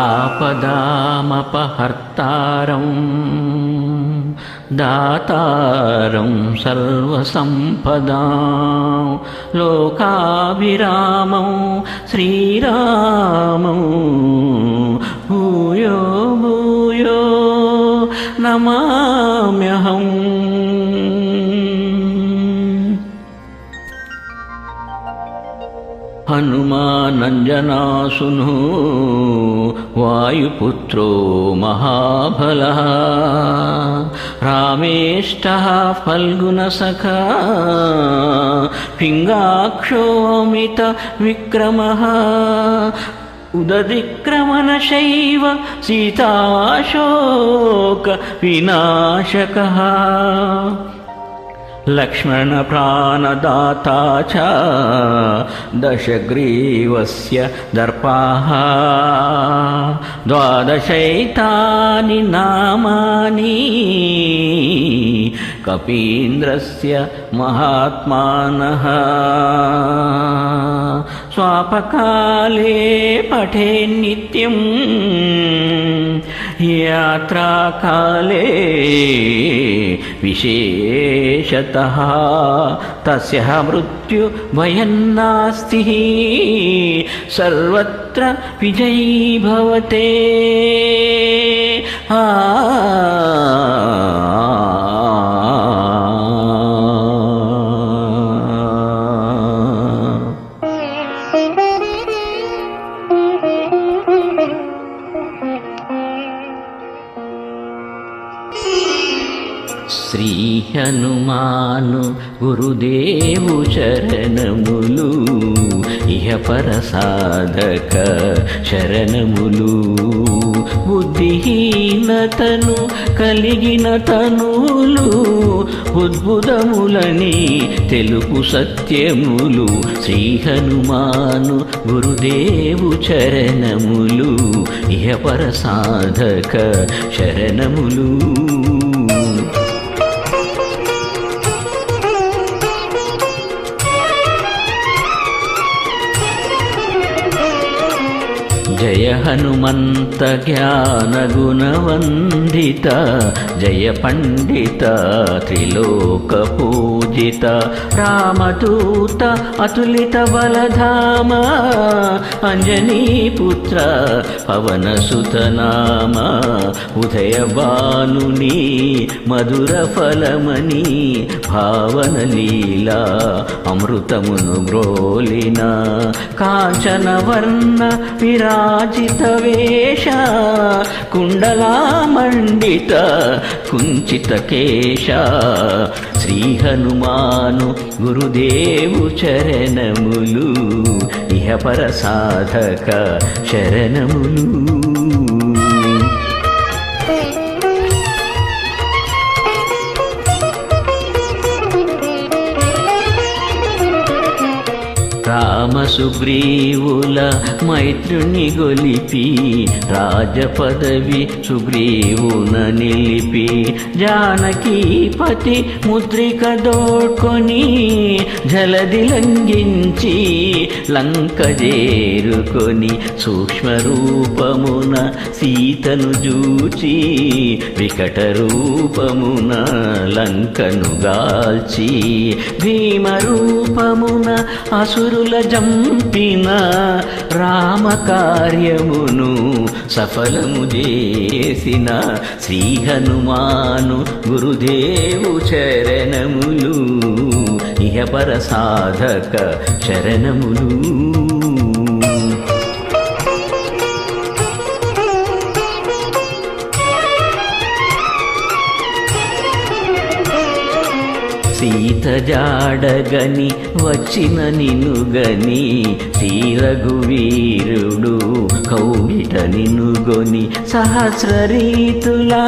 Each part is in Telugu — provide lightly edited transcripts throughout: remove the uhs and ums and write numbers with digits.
ఆపదామపహర్తారం దాతారం సర్వసంపదాం లోకాభిరామం శ్రీరామం భూయో భూయో నమామ్యహం. హనుమానంజనాసును వాయుపుత్రో మహాబలః రామేష్టః ఫల్గుణసఖా పింగాక్షోమిత విక్రమః ఉదదిక్రమణశైవ సీతాశోక వినాశకః లక్ష్మణ ప్రాణదాతా చ దశగ్రీవస్య దర్పాః ద్వాదశైతాని నామాని కపీంద్రస్య మహాత్మానః స్వాపకాలే పఠేన్నిత్యం యాత్రాకాలే విశేషతః తస్య మృత్యు భయం నాస్తి సర్వత్ర విజయీ భవతే. శ్రీ హనుమాను గురుదేవు చరణములు ఇహపర సాధక శరణములు. బుద్ధిహీనతను కలిగిన తనులు ఉద్భుతములని తెలుపు సత్యములు. శ్రీ హనుమాను గురుదేవు చరణములు ఇహపర సాధక శరణములు. జయ హనుమంత జ్ఞాన గుణవందిత జయ పండిత త్రిలోక పూజిత రామదూత అతులిత బలధామ అంజనీపుత్ర పవనసుత నామ ఉదయ భానుని మధుర ఫలమని భావన లీలా అమృతమును గ్రోలిన కాంచన వర్ణ విరాజిత వేష కుండలామండిత కుంచిత కేశ. శ్రీ హనుమాను గురుదేవు చరణములు ఇహపర సాధక శరణములు. రామ సుగ్రీవుల మైత్రుని గొలిపి రాజపదవి సుగ్రీవున నిలిపి జానకీపతి ముద్రిక దోడ్కొని జలది లంఘించి లంక చేరుకొని సూక్ష్మ రూపమున సీతను జూచి వికట రూపమున లంకను గాల్చి భీమ రూపమున అసురుల జంపిన రామ కార్యమును సఫలము చేసిన శ్రీ హనుమాను గురుదేవు చరణములు ఇహపర సాధక శరణములు. సీత జాడగని వచ్చిన నినుగని శ్రీ రఘువీరుడు కౌగిట నినుగొని సహస్ర రీతులా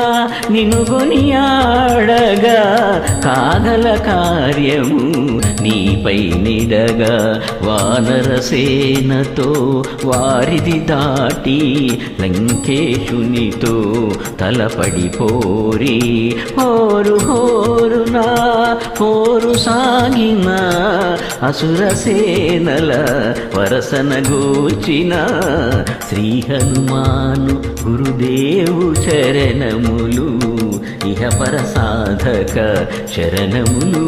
నినుగొని ఆడగా కాగల కార్యము నీపై నిడగా వానరసేనతో వారిది దాటి లంకేశునితో తలపడిపోరి హోరు హోరునా పోరు సాగిన అసురసేనల వరసన గూర్చిన శ్రీ హనుమాను గురుదేవు చరణములు ఇహపర సాధక శరణములు.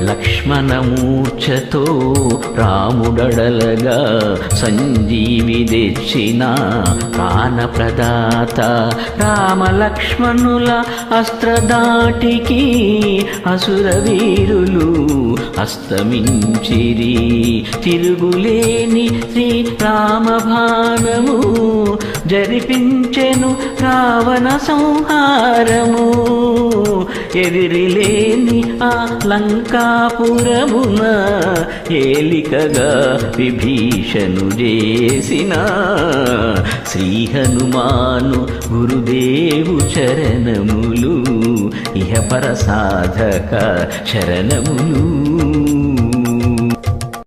లక్ష్మణమూర్ఛతో రాముడడలగా సంజీవి తెచ్చిన ప్రాణప్రదాత రామలక్ష్మణుల అస్త్రదాటికి అసురవీరులు అస్తమించిరి. తిరుగులేని శ్రీరామభానము జరిపించెను రావణ సంహారము. ఎదిరిలేని ఆ లంకాపురమున ఏలికగా విభీషణు చేసిన శ్రీ హనుమాను గురుదేవు చరణములు ఇహపర సాధక శరణములు.